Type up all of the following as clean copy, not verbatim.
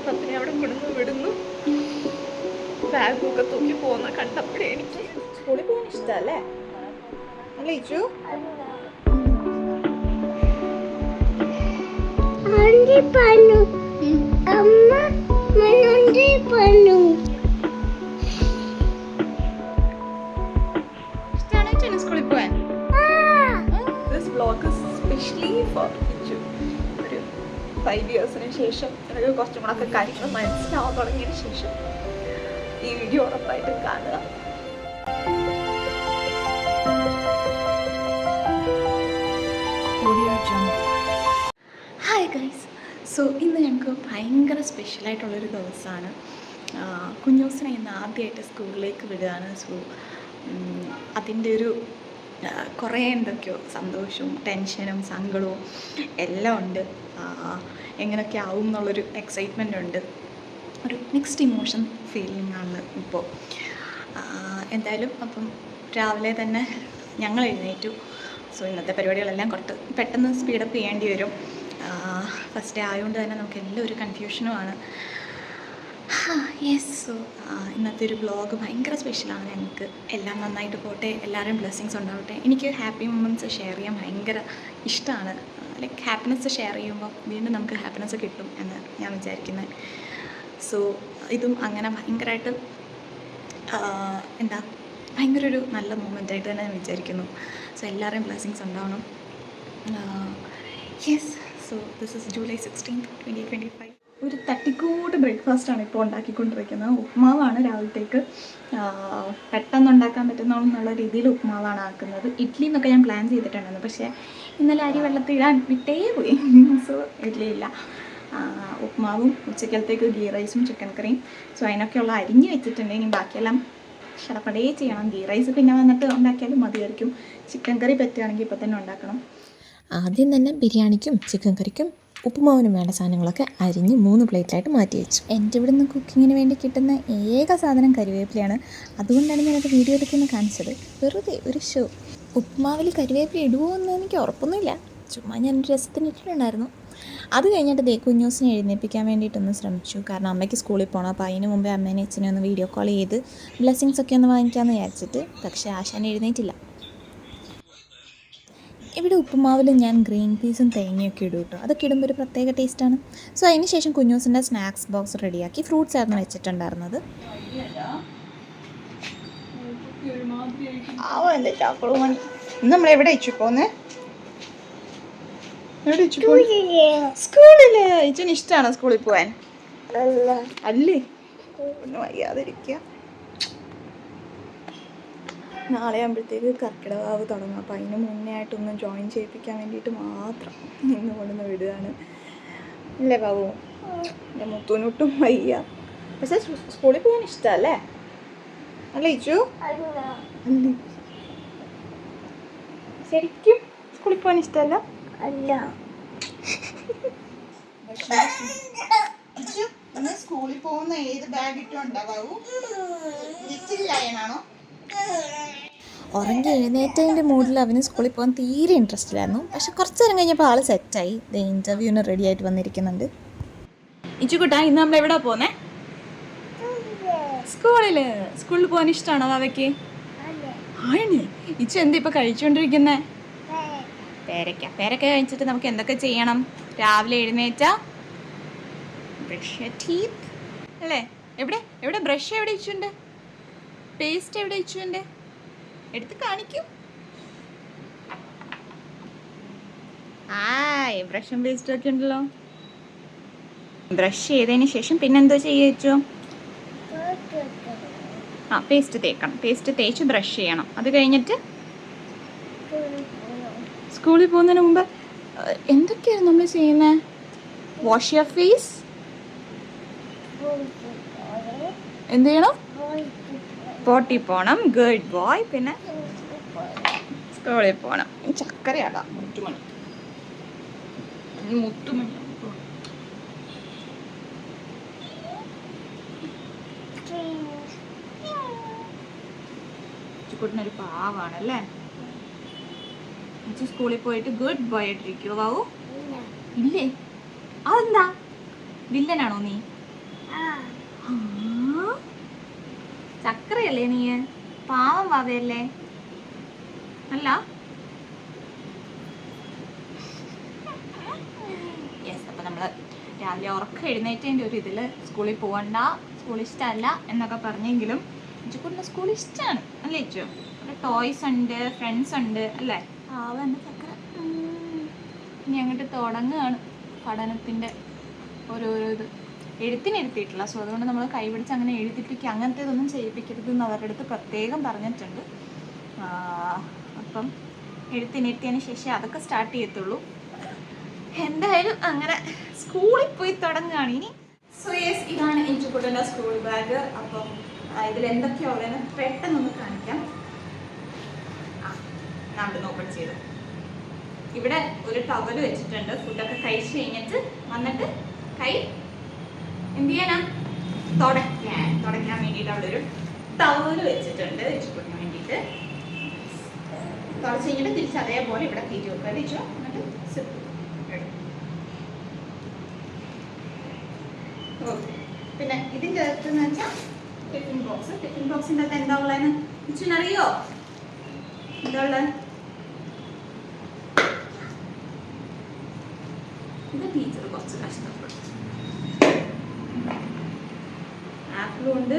പപ്പനെ അവിടെ കൊണ്ടുവന്ന് വിടുന്നു. ബാഗൊക്കെ തൂക്കി പോകുന്ന കണ്ടപ്പോഴേ എനിക്ക് സ്കൂളിൽ പോകാൻ ഇഷ്ടമല്ലേ അല്ലേ ഇച്ചു? ഇഷ്ടമാണോ സ്കൂളിൽ പോവാൻ? This vlog is especially for Ichu. ഒരു 5 yearsന് ശേഷം എനിക്ക് കുറച്ചും കൂടെ ഒക്കെ കാര്യങ്ങൾ മനസ്സിലാവാൻ തുടങ്ങിയതിന് ശേഷം ഈ വീഡിയോ ഉറപ്പായിട്ടും കാണുക. ഹായ് ഗൈസ്, സോ ഇന്ന് ഞങ്ങൾക്ക് ഭയങ്കര സ്പെഷ്യലായിട്ടുള്ളൊരു ദിവസമാണ്. കുഞ്ഞൂസിനെ ഇന്ന് ആദ്യമായിട്ട് സ്കൂളിലേക്ക് വിടുകയാണ്. സോ അതിൻ്റെ ഒരു കുറേ എന്തൊക്കെയോ സന്തോഷവും ടെൻഷനും സങ്കടവും എല്ലാം ഉണ്ട്. എങ്ങനെയൊക്കെ ആവും എന്നുള്ളൊരു എക്സൈറ്റ്മെൻ്റ് ഉണ്ട്. ഒരു മിക്സ്ഡ് ഇമോഷൻ ഫീലിംഗ് ആണ് ഇപ്പോൾ. എന്തായാലും അപ്പം രാവിലെ തന്നെ ഞങ്ങൾ എഴുന്നേറ്റു. സോ ഇന്നത്തെ പരിപാടികളെല്ലാം കുറച്ച് പെട്ടെന്ന് സ്പീഡപ്പ് ചെയ്യേണ്ടി വരും. ഫസ്റ്റ് ഡേ ആയതുകൊണ്ട് തന്നെ നമുക്ക് എല്ലാം ഒരു കൺഫ്യൂഷനുമാണ്. യെസ്, സോ ഇന്നത്തെ ഒരു വ്ളോഗ് ഭയങ്കര സ്പെഷ്യലാണ് ഞങ്ങൾക്ക്. എല്ലാം നന്നായിട്ട് പോട്ടെ, എല്ലാവരും ബ്ലെസ്സിങ്സ് ഉണ്ടാവട്ടെ. എനിക്ക് ഹാപ്പി മൊമെൻറ്റ്സ് ഷെയർ ചെയ്യാൻ ഭയങ്കര ഇഷ്ടമാണ്. ലൈക്ക് ഹാപ്പിനെസ് ഷെയർ ചെയ്യുമ്പോൾ വീണ്ടും നമുക്ക് ഹാപ്പിനെസ് കിട്ടും എന്ന് ഞാൻ വിചാരിക്കുന്നത്. സോ ഇതും അങ്ങനെ ഭയങ്കരമായിട്ട് എന്താ ഭയങ്കര ഒരു നല്ല മൊമെൻ്റായിട്ട് തന്നെ ഞാൻ വിചാരിക്കുന്നു. സോ എല്ലാവരെയും ബ്ലെസ്സിങ്സ് ഉണ്ടാവണം. Yes, so this is July 16, 2025. ഒരു തട്ടിക്കൂട്ട് ബ്രേക്ക്ഫാസ്റ്റാണ് ഇപ്പോൾ ഉണ്ടാക്കിക്കൊണ്ടിരിക്കുന്നത്. ഉപ്മാവാണ് രാവിലത്തേക്ക്. പെട്ടെന്ന് ഉണ്ടാക്കാൻ പറ്റുന്നുള്ള രീതിയിൽ ഉപ്മാവാണ് ആക്കുന്നത്. ഇഡ്ഡലി എന്നൊക്കെ ഞാൻ പ്ലാൻ ചെയ്തിട്ടുണ്ടായിരുന്നു, പക്ഷേ ഇന്നലെ അരി വെള്ളത്തിലിടാൻ വിട്ടേ പോയി. സോ ഇഡ്ഡലി ഇല്ല. ഉപ്മാവും ഉച്ചക്കലത്തേക്ക് ഗീ റൈസും ചിക്കൻ കറിയും. സോ അതിനൊക്കെയുള്ള അരിഞ്ഞ് വെച്ചിട്ടുണ്ട്. ഇനി ബാക്കിയെല്ലാം ഷടപ്പടേ ചെയ്യണം. ഗീ റൈസ് പിന്നെ വന്നിട്ട് ഉണ്ടാക്കിയാലും മതിയായിരിക്കും. ചിക്കൻ കറി പറ്റുകയാണെങ്കിൽ ഇപ്പോൾ തന്നെ ഉണ്ടാക്കണം. ആദ്യം തന്നെ ബിരിയാണിക്കും ചിക്കൻ കറിക്കും ഉപ്പുമാവിനും വേണ്ട സാധനങ്ങളൊക്കെ അരിഞ്ഞ് 3 പ്ലേറ്റിലായിട്ട് മാറ്റി വെച്ചു. എൻ്റെ ഇവിടെ നിന്ന് കുക്കിങ്ങിന് വേണ്ടി കിട്ടുന്ന ഏക സാധനം കരിവേപ്പിലയാണ്. അതുകൊണ്ടാണ് ഞാനത് വീഡിയോ എടുക്കുന്നത് കാണിച്ചത്. വെറുതെ ഒരു ഷോ. ഉപ്പുമാവിൽ കരിവേപ്പില ഇടുമോ എന്ന് എനിക്ക് ഉറപ്പൊന്നുമില്ല, ചുമ്മാ ഞാൻ രസത്തിന് ഇട്ടിട്ടുണ്ടായിരുന്നു. അത് കഴിഞ്ഞിട്ട് കുഞ്ഞൂസിനെ എഴുന്നേൽപ്പിക്കാൻ വേണ്ടിയിട്ടൊന്ന് ശ്രമിച്ചു. കാരണം അമ്മയ്ക്ക് സ്കൂളിൽ പോകണം. അപ്പോൾ അതിന് മുമ്പേ അമ്മേനെ അച്ഛനെ ഒന്ന് വീഡിയോ കോൾ ചെയ്ത് ബ്ലെസ്സിങ്സ് ഒക്കെ ഒന്ന് വാങ്ങിക്കാമെന്ന് വിചാരിച്ചിട്ട്. പക്ഷേ ആശാൻ എഴുന്നേറ്റില്ല. ഇവിടെ ഉപ്പുമാവിൽ ഞാൻ ഗ്രീൻ പീസും തേങ്ങയൊക്കെ ഇടും കേട്ടോ. അതൊക്കെ ഇടുമ്പോൾ ഒരു പ്രത്യേക ടേസ്റ്റാണ്. സോ അതിന് ശേഷം കുഞ്ഞൂസിൻ്റെ സ്നാക്സ് ബോക്സ് റെഡിയാക്കി. ഫ്രൂട്ട്സ് ആയിരുന്നു വെച്ചിട്ടുണ്ടായിരുന്നത്. നമ്മൾ എവിടെ വെച്ചു പോന്നേ? സ്കൂളില്. ഇച്ചന് ഇഷ്ടമാണോ സ്കൂളിൽ പോവാൻ? അല്ലേ, ഒന്നും വയ്യാതിരിക്കുക. നാളെ ആകുമ്പോഴത്തേക്ക് കർക്കിടവാവ് തുടങ്ങും. അപ്പോൾ അതിന് മുന്നേ ആയിട്ടൊന്ന് ജോയിൻ ചെയ്യിപ്പിക്കാൻ വേണ്ടിയിട്ട് മാത്രം ഇന്ന് കൊണ്ടുവന്ന് വിടുകയാണ്. ഇല്ലേ ബാബു? എൻ്റെ മുത്തൂനൊട്ടും വയ്യ. പക്ഷേ സ്കൂളിൽ പോകാൻ ഇഷ്ടമല്ലേ? അല്ലേ ഇച്ചു? അല്ലേ, ശരിക്കും സ്കൂളിൽ പോകാൻ ഇഷ്ടമല്ല? അല്ല. സ്കൂളിൽ പോകുന്ന ഏത് ബാഗ് ഇട്ടുണ്ടോ ബാബു? ലിറ്റിലായനാണോ? ഉറങ്ങി എഴുന്നേറ്റതിൻ്റെ മൂഡിൽ അവന് സ്കൂളിൽ പോകാൻ തീരെ ഇൻട്രസ്റ്റ് ഇല്ലായിരുന്നു. പക്ഷെ കുറച്ച് നേരം കഴിഞ്ഞപ്പോൾ ആൾ സെറ്റായി. ഇൻ്റർവ്യൂവിന് റെഡി ആയിട്ട് വന്നിരിക്കുന്നുണ്ട്. ഇച്ചുകുട്ടാ, ഇന്ന് നമ്മൾ എവിടെ പോന്നേ? സ്കൂളിൽ പോകാൻ ഇഷ്ടമാണോ അവയ്ക്ക്? ആണ്. ഇച്ചു എന്താ ഇപ്പം കഴിച്ചുകൊണ്ടിരിക്കുന്നേ? പേരക്ക കഴിച്ചിട്ട് നമുക്ക് എന്തൊക്കെ ചെയ്യണം? രാവിലെ എഴുന്നേറ്റാ ബ്രഷ് ടീത്ത് അല്ലേ? എവിടെ ബ്രഷ് എവിടെ ഇച്ചുണ്ട്? പേസ്റ്റ് എവിടെ ഇച്ചുണ്ട്? എടുത്ത് കാണിക്കൂ. ബ്രഷും പേസ്റ്റും ഒക്കെ ഉണ്ടല്ലോ. ബ്രഷ് ചെയ്തതിന് ശേഷം പിന്നെന്തോ ചെയ്യിച്ചു? പേസ്റ്റ് തേക്കണം. പേസ്റ്റ് തേച്ച് ബ്രഷ് ചെയ്യണം. അത് കഴിഞ്ഞിട്ട് സ്കൂളിൽ പോകുന്നതിന് മുമ്പ് എന്തൊക്കെയാണ് നമ്മൾ ചെയ്യുന്നത്? Wash your face. എന്ത് ചെയ്യണം? പോട്ടി പോണം. Good boy. പിന്നെ സ്കൂളിൽ പോകണം. ചക്കരയാടാം. മുത്തുമണി. ചുക്കുട്ടിനൊരു പാവാണല്ലേ? സ്കൂളിൽ പോയിട്ട് ഗുഡ് ബോയ് ആയിട്ടിരിക്കുവോ ബാബു? ഇല്ലേ? അതെന്താ? വില്ലനാണോ നീ? ചക്കരയല്ലേ നീ? പാവം വാവയല്ലേ? അല്ല യെസ്. അപ്പം നമ്മൾ രാവിലെ ഉറക്കം എഴുന്നേറ്റതിൻ്റെ ഒരു ഇതിൽ സ്കൂളിൽ പോകണ്ട, സ്കൂൾ ഇഷ്ടമല്ല എന്നൊക്കെ പറഞ്ഞെങ്കിലും ഇച്ചുകൂടെ സ്കൂൾ ഇഷ്ടമാണ് അല്ലേ ഇച്ചു? അവിടെ ടോയ്സ് ഉണ്ട്, ഫ്രണ്ട്സ് ഉണ്ട് അല്ലേ? എൻ്റെ ചക്കര. ഇനി അങ്ങോട്ട് തുടങ്ങുകയാണ് പഠനത്തിൻ്റെ ഓരോരോ ഇത്. എഴുത്തിനിരുത്തിയിട്ടില്ല, സോ അതുകൊണ്ട് നമ്മൾ കൈപിടിച്ച് അങ്ങനെ എഴുതിപ്പിക്കുക അങ്ങനത്തെ ഇതൊന്നും ചെയ്യിപ്പിക്കരുത് എന്ന് അവരുടെ അടുത്ത് പ്രത്യേകം പറഞ്ഞിട്ടുണ്ട്. അപ്പം എഴുത്തിനിരുത്തിയതിന് ശേഷം അതൊക്കെ സ്റ്റാർട്ട് ചെയ്യത്തുള്ളൂ. എന്തായാലും അങ്ങനെ സ്കൂളിൽ പോയി തുടങ്ങുകയാണ് ഇനി. സോ യെസ്, ഇതാണ് ഇഞ്ചുകുട്ടൻ്റെ സ്കൂൾ ബാഗ്. അപ്പം ഇതിലെന്തൊക്കെയോ ഉള്ളതെന്ന് പെട്ടെന്നൊന്ന് കാണിക്കാം. നമ്മൾ ഓപ്പൺ ചെയ്തു. ഇവിടെ ഒരു ടവൽ വെച്ചിട്ടുണ്ട്. ഫുഡൊക്കെ കഴിച്ച് കഴിഞ്ഞിട്ട് വന്നിട്ട് കൈ എന്ത് ചെയ്യാനാ? തുടയ്ക്കാൻ വേണ്ടിയിട്ട് അവിടെ ഒരു ടവൽ വെച്ചിട്ടുണ്ട് ഇഞ്ചുകുട്ടിന് വേണ്ടിയിട്ട്. തുടച്ച് കഴിഞ്ഞിട്ട് തിരിച്ച് അതേപോലെ ഇവിടെ കയറ്റി വെക്കുക വെച്ചോ. എന്നിട്ട് ഓക്കെ. പിന്നെ ഇതിൻ്റെ അകത്തെന്ന് വെച്ചാൽ ടിഫിൻ ബോക്സ്. ടിഫിൻ ബോക്സിൻ്റെ അകത്ത് എന്താ ഉള്ളതെന്ന് ഇച്ചിനറിയോ? എന്താ ഉള്ളത്? ഇത് ടീച്ചർ കുറച്ച് കഷ്ടപ്പെട്ടു. ആപ്പിളും ഉണ്ട്.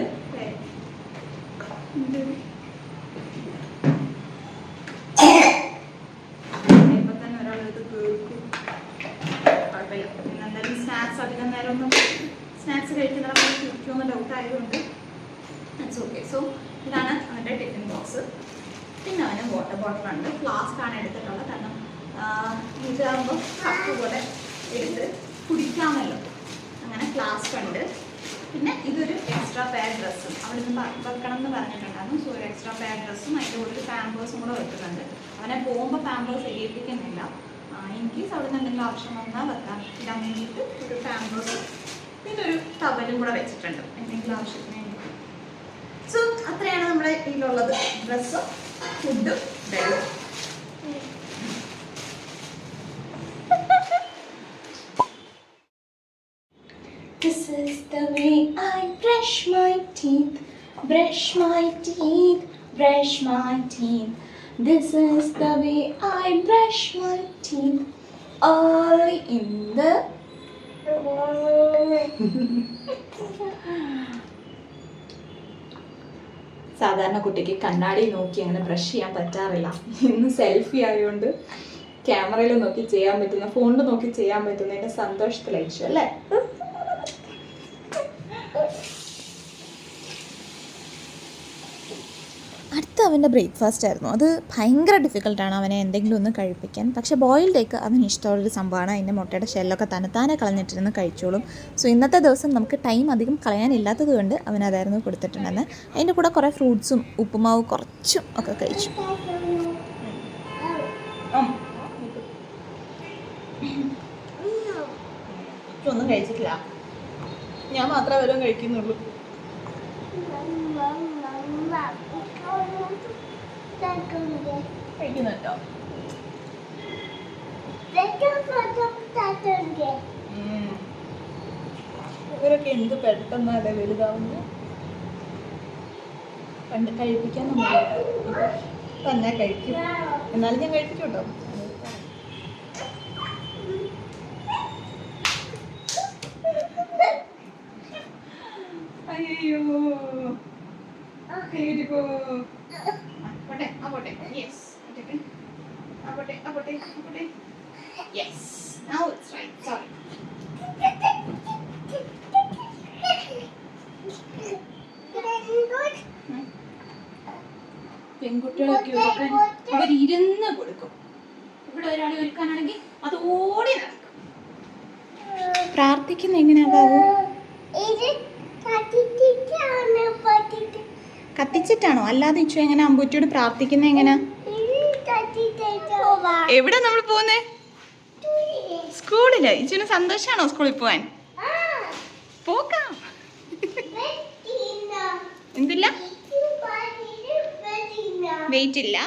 ഇപ്പൊ തന്നെ ഒരാളെടുത്ത് കേൾക്കും. കുഴപ്പമില്ല. പിന്നെ എന്തായാലും സ്നാക്സ് അധികം നേരം ഒന്നും സ്നാക്സ് കഴിക്കുന്നവരെ കുടിക്കുമെന്ന് ഡൗട്ട് ആയതുകൊണ്ട് ഇറ്റ്സ് ഓക്കെ. സോ ഇതാണ് അവൻ്റെ ടിഫിൻ ബോക്സ്. പിന്നെ അവന് വാട്ടർ ബോട്ടിലുണ്ട്. ഫ്ലാസ്ക് ആണ് എടുത്തിട്ടുള്ളത്. കാരണം ഇതാകുമ്പോൾ കപ്പ് പോലെ എടുത്ത് കുടിക്കാമല്ലോ. അങ്ങനെ ഫ്ലാസ്ക് ഉണ്ട്. പിന്നെ ഇതൊരു എക്സ്ട്രാ പെയർ ഡ്രസ്സും അവിടെ നിന്ന് വെക്കണം എന്ന് പറഞ്ഞിട്ടുണ്ടായിരുന്നു. സോ ഒരു എക്സ്ട്രാ പെയർ ഡ്രസ്സും അതിൻ്റെ കൂടെ ഒരു പാമ്പേഴ്സും കൂടെ വെക്കുന്നുണ്ട്. അവനെ പോകുമ്പോൾ പാമ്പേഴ്സ് ഇടിയിപ്പിക്കുന്നില്ല. ഇൻ കേസ് അവിടെ നിന്ന് എന്തെങ്കിലും ആവശ്യം വന്നാൽ വെക്കാൻ ഇടാൻ വേണ്ടിയിട്ട് ഒരു പാമ്പേഴ്സും പിന്നെ ഒരു ടവലും കൂടെ വെച്ചിട്ടുണ്ട് എന്തെങ്കിലും ആവശ്യത്തിന് വേണ്ടി. സോ അത്രയാണ് നമ്മുടെ ഇതിലുള്ളത്. ഡ്രസ്സും ഫുഡും ബാഗും. This is the way I brush my teeth, brush my teeth, brush my teeth. This is the way I brush my teeth early in the സാധാരണ കുട്ടിക്ക് കണ്ണാടി നോക്കി അങ്ങനെ ബ്രഷ് ചെയ്യാൻ പറ്റാറില്ല. ഇന്ന് സെൽഫി ആയതുകൊണ്ട് ക്യാമറയിൽ നോക്കി ചെയ്യാൻ പറ്റുന്ന, ഫോണിൽ നോക്കി ചെയ്യാൻ പറ്റുന്നതിൻ്റെ സന്തോഷത്തിലയച്ചു അല്ലേ? അടുത്ത അവൻ്റെ ബ്രേക്ക്ഫാസ്റ്റ് ആയിരുന്നു. അത് ഭയങ്കര ഡിഫിക്കൽട്ടാണ് അവനെ എന്തെങ്കിലും ഒന്ന് കഴിപ്പിക്കാൻ. പക്ഷേ ബോയിൽഡ് എഗ് അവന് ഇഷ്ടമുള്ളൊരു സംഭവമാണ്. അതിൻ്റെ മുട്ടയുടെ ഷെല്ലൊക്കെ തന്നെത്താനെ കളഞ്ഞിട്ടിരുന്ന് കഴിച്ചോളും. സോ ഇന്നത്തെ ദിവസം നമുക്ക് ടൈം അധികം കളയാനില്ലാത്തത് കൊണ്ട് അവനതായിരുന്നു കൊടുത്തിട്ടുണ്ടെന്ന്. അതിൻ്റെ കൂടെ കുറേ ഫ്രൂട്ട്സും ഉപ്പുമാവ് കുറച്ചും ഒക്കെ കഴിച്ചു. ഒന്നും കഴിച്ചിട്ടില്ല, ഞാൻ മാത്രമേ വല്ലതും കഴിക്കുന്നുള്ളൂ. കഴിക്കുന്നുണ്ടോ? ഇവരൊക്കെ എന്ത് പെട്ടെന്നല്ലേ വലുതാവുന്നു. പണ്ട് കഴിപ്പിക്കാൻ നമ്മൾ തന്നെ കഴിക്കും. എന്നാലും ഞാൻ കഴിപ്പിക്കും കേട്ടോ. അയ്യോ yes. Yes, now it's right. Sorry. പെൺകുട്ടികളൊക്കെ ഒരുക്കാൻ അവരിരുന്ന് കൊടുക്കും. ഇവിടെ ഒരാളെ ഒരുക്കാനാണെങ്കിൽ അത് ഓടി നടക്കും. പ്രാർത്ഥിക്കുന്ന എങ്ങനെയാ ബാബു? കത്തിച്ചിട്ടാണോ? അല്ലാതെ ഇച്ചു എങ്ങനെ അമ്പൂറ്റിയോട് പ്രാർത്ഥിക്കുന്ന എങ്ങനെയാ? എവിടെ നമ്മൾ പോകുന്നേ? സ്കൂളില്. ഇച്ചുവിന് സന്തോഷാണോ സ്കൂളിൽ പോവാൻ? പോകാം. എന്തില്ല? വെയിറ്റ് ഇല്ല.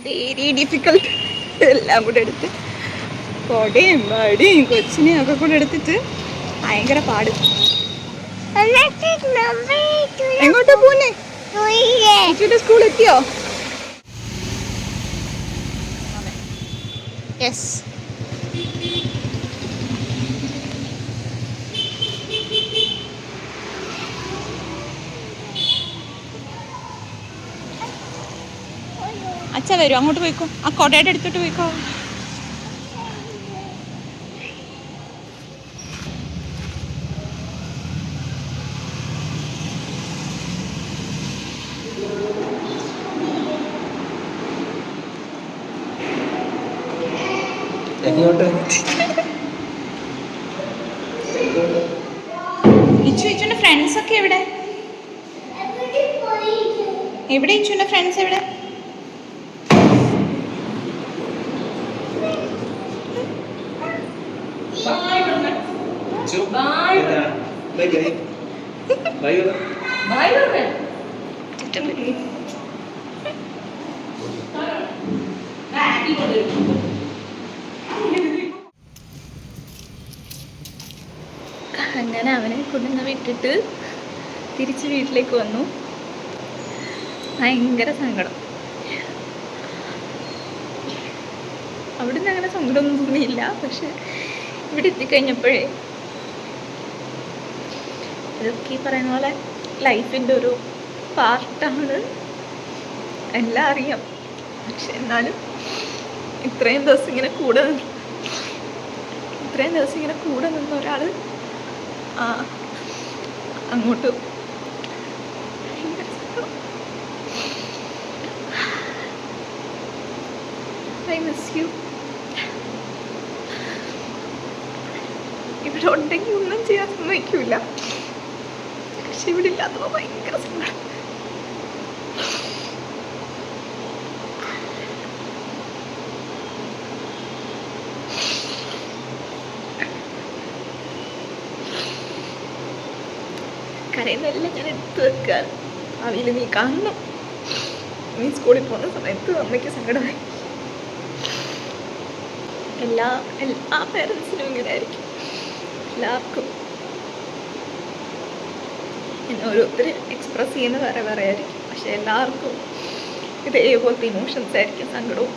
Very difficult. എല്ലാം കൂടെ എടുത്ത് കൊടയും വടിയും കൊച്ചിനെയും ഒക്കെ കൂടെ എടുത്തിട്ട് ഭയങ്കര പാട്. എങ്ങോട്ടാ പോന്നെ? സ്കൂൾ എത്തിയോ? യെസ്. അച്ഛ വരും, അങ്ങോട്ട് പോയിക്കോ. ആ കൊടയുടെ എടുത്തിട്ട് പോയിക്കോ. ഇച്ചുവിന്റെ ഫ്രണ്ട്സ് ഒക്കെ എവിടെ? എവിടെ ഇച്ചുവിന്റെ ഫ്രണ്ട്സ് എവിടെ? അങ്ങനെ അവനെ കൊണ്ടുവന്ന് വിട്ടിട്ട് തിരിച്ച് വീട്ടിലേക്ക് വന്നു. ഭയങ്കര സങ്കടം. അവിടുന്ന് അങ്ങനെ സങ്കടമൊന്നും തോന്നിയില്ല. പക്ഷെ ഇവിടെ എത്തിക്കഴിഞ്ഞപ്പോഴേ ഇതൊക്കെ ഈ പറയുന്ന പോലെ ലൈഫിൻ്റെ ഒരു പാർട്ടാണ്. എല്ലാം അറിയാം. പക്ഷെ എന്നാലും ഇത്രയും ദിവസം ഇങ്ങനെ കൂടെ നിന്ന ഒരാൾ അങ്ങോട്ട് I miss you. ഇവിടെ ഉണ്ടെങ്കിൽ ഒന്നും ചെയ്യാൻ സമ്മതിക്കൂല. പക്ഷെ ഇവിടെ ഇല്ലാത്തപ്പോ ഭയങ്കര സങ്കടം. കരയുന്നെല്ലാം ഞാൻ എടുത്തു വെക്കാൻ. അവയിൽ നീ കാണണം. നീ സ്കൂളിൽ പോകുന്ന സമയത്ത് അമ്മയ്ക്ക് സങ്കടമായി. എല്ലാ പേരൻസിനും ഇങ്ങനെ ആയിരിക്കും. എല്ലാവർക്കും എന്നെ ഓരോരുത്തർ എക്സ്പ്രസ് ചെയ്യുന്ന വേറെ വേറെ ആയിരിക്കും. പക്ഷെ എല്ലാവർക്കും ഇതേപോലത്തെ ഇമോഷൻസ് ആയിരിക്കും. സങ്കടവും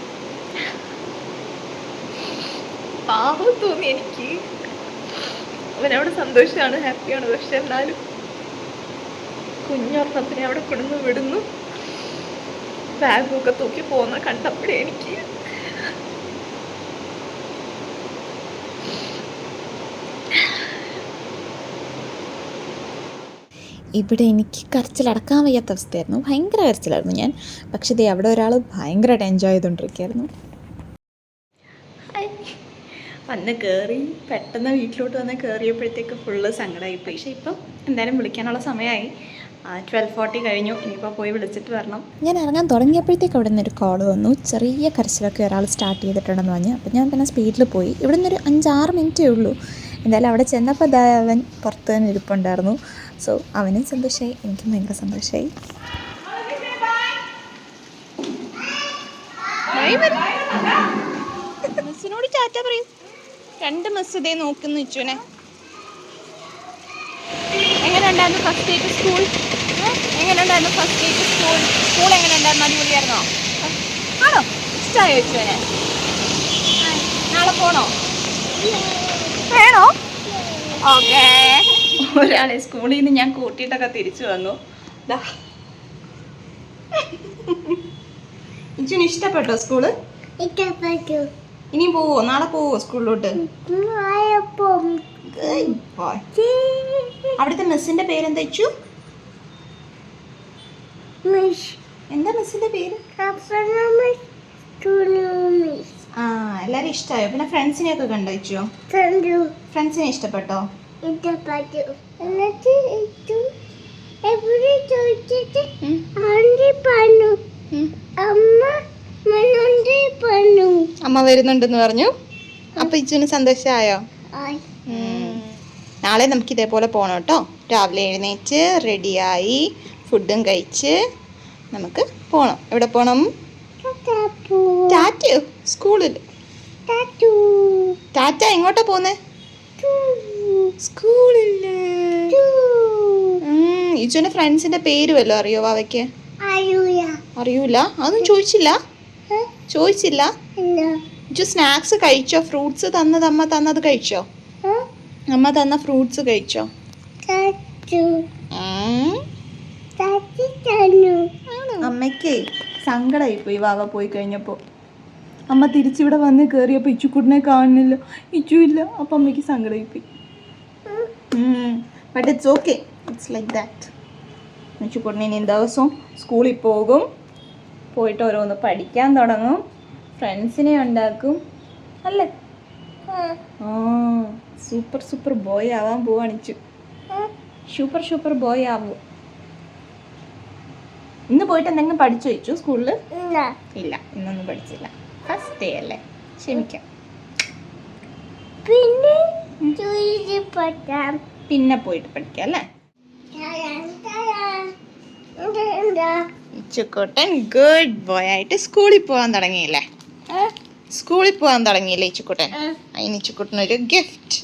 പാവം തോന്നി എനിക്ക്. അവനവിടെ സന്തോഷമാണ്, ഹാപ്പിയാണ്. പക്ഷെ എന്നാലും കുഞ്ഞൊരെണ്ണത്തിനെ അവിടെ കൊണ്ടുവന്ന് വിടുന്നു, ബാഗൊക്കെ തൂക്കി പോകുന്ന കണ്ടപ്പോഴേ എനിക്ക് ഇവിടെ എനിക്ക് കരച്ചിലടക്കാൻ വയ്യാത്ത അവസ്ഥയായിരുന്നു. ഭയങ്കര കരച്ചിലായിരുന്നു ഞാൻ. പക്ഷേ ഇതേ അവിടെ ഒരാൾ ഭയങ്കരമായിട്ട് എൻജോയ് ചെയ്തുകൊണ്ടിരിക്കുകയായിരുന്നു. വന്ന് കയറി പെട്ടെന്ന് വീട്ടിലോട്ട് വന്ന് കയറിയപ്പോഴത്തേക്ക് ഫുള്ള് സങ്കടമായിപ്പോയി. പക്ഷേ ഇപ്പം എന്തായാലും വിളിക്കാനുള്ള സമയമായി. 12:40 കഴിഞ്ഞു. ഇനിയിപ്പോൾ പോയി വിളിച്ചിട്ട് വരണം. ഞാൻ ഇറങ്ങാൻ തുടങ്ങിയപ്പോഴത്തേക്ക് അവിടെ നിന്നൊരു കോൾ വന്നു. ചെറിയ കരച്ചിലൊക്കെ ഒരാൾ സ്റ്റാർട്ട് ചെയ്തിട്ടുണ്ടെന്ന് പറഞ്ഞ്. അപ്പോൾ ഞാൻ പിന്നെ സ്പീഡിൽ പോയി. ഇവിടെ നിന്നൊരു 5-6 മിനിറ്റേ ഉള്ളൂ. എന്തായാലും അവിടെ ചെന്നപ്പോൾ അവൻ പുറത്ത് തന്നെ ഇരിപ്പുണ്ടായിരുന്നു. സോ അവനും സന്തോഷമായി, എനിക്കും ഭയങ്കര സന്തോഷമായി. മിസ്സിനോട് ചാറ്റ പറയൂ. 2 മിസ് ഇതേ നോക്കുന്നു ഇച്ചുവിനെ. എങ്ങനെ ഉണ്ടായിരുന്നു ഫസ്റ്റ് ഡേ സ്കൂൾ? എങ്ങനെ ഉണ്ടായിരുന്നു ഫസ്റ്റ് ഡേ സ്കൂൾ? സ്കൂൾ എങ്ങനെ ഉണ്ടായിരുന്നു? അടിപൊളിയായിരുന്നോ? ആണോ? ഇഷ്ടമായോ ഇച്ചുവിനെ? നാളെ പോണോ? വേണോ? ഓക്കേ. ഒരാളെ സ്കൂളിൽ നിന്ന് ഞാൻ കൂട്ടിയിട്ടൊക്കെ തിരിച്ചു വന്നു. ഇച്ചുവിന് ഇഷ്ടപ്പെട്ടോ സ്കൂള്? ഇനി പോവോ? നാളെ പോവോ സ്കൂളിലോട്ട്? അവിടുത്തെ മിസ്സിന്റെ പേരെന്താ ഇച്ചു? എന്താ മിസ്സിന്റെ പേര്? എല്ലാരും ഇഷ്ടമായോ? പിന്നെ ഫ്രണ്ട്സിനെ ഒക്കെ കണ്ടോ ഇച്ചു? ഫ്രണ്ട്സിനെ ഇഷ്ടപ്പെട്ടോ? അമ്മ വരുന്നുണ്ടെന്ന് പറഞ്ഞു. അപ്പൊ ഇച്ചുവിന് സന്തോഷമായോ? നാളെ നമുക്ക് ഇതേപോലെ പോകണം കേട്ടോ. രാവിലെ എഴുന്നേറ്റ് റെഡിയായി ഫുഡും കഴിച്ച് നമുക്ക് പോകണം. എവിടെ പോകണം? ടാറ്റയോ സ്കൂളിൽ? ടാറ്റ എങ്ങോട്ടാ പോന്നെ? സ്കൂളില്. ഇച്ചുവിന്റെ ഫ്രണ്ട്സിന്റെ പേര് വല്ലോ അറിയോ വാവയ്ക്ക്? അറിയൂല. അതൊന്നും ചോദിച്ചില്ല. ഇച്ചു സ്നാക്സ് കഴിച്ചോ? ഫ്രൂട്ട്സ് അമ്മ തന്നത് കഴിച്ചോ? അമ്മ തന്ന ഫ്രൂട്ട്സ് കഴിച്ചോ? അമ്മയ്ക്ക് സങ്കടമായി പോയി വാവ പോയി കഴിഞ്ഞപ്പോ. അമ്മ തിരിച്ചിവിടെ വന്ന് കയറിയപ്പോൾ ഇച്ചുക്കുട്ടിനെ കാണുന്നില്ല, ഇച്ചു ഇല്ല. അപ്പം അമ്മയ്ക്ക് സങ്കടമായി പോയി. But it's okay, it's like that. ഇച്ചുക്കുട്ടിനെ ഇനി ദിവസവും സ്കൂളിൽ പോകും, പോയിട്ട് ഓരോന്ന് പഠിക്കാൻ തുടങ്ങും, ഫ്രണ്ട്സിനെ ഉണ്ടാക്കും അല്ലേ? സൂപ്പർ ബോയ് ആവാൻ പോവാണിച്ചു. സൂപ്പർ ബോയ് ആവും. ഇന്ന് പോയിട്ട് എന്തെങ്കിലും പഠിച്ചു വെച്ചു സ്കൂളിൽ? ഇല്ല, ഇന്നൊന്നും പഠിച്ചില്ല. ഫസ്റ്റ് ഡേ അല്ലേ, ക്ഷമിക്കാം. പിന്നെ പോയിട്ട് പഠിക്കാം അല്ലേ? ഇച്ചുക്കുട്ടൻ ഗുഡ് ബോയ് ആയിട്ട് സ്കൂളിൽ പോകാൻ തുടങ്ങിയില്ലേ? ഇച്ചുക്കുട്ടൻ അതിന് ഇച്ചുക്കുട്ടനൊരു ഗിഫ്റ്റ്.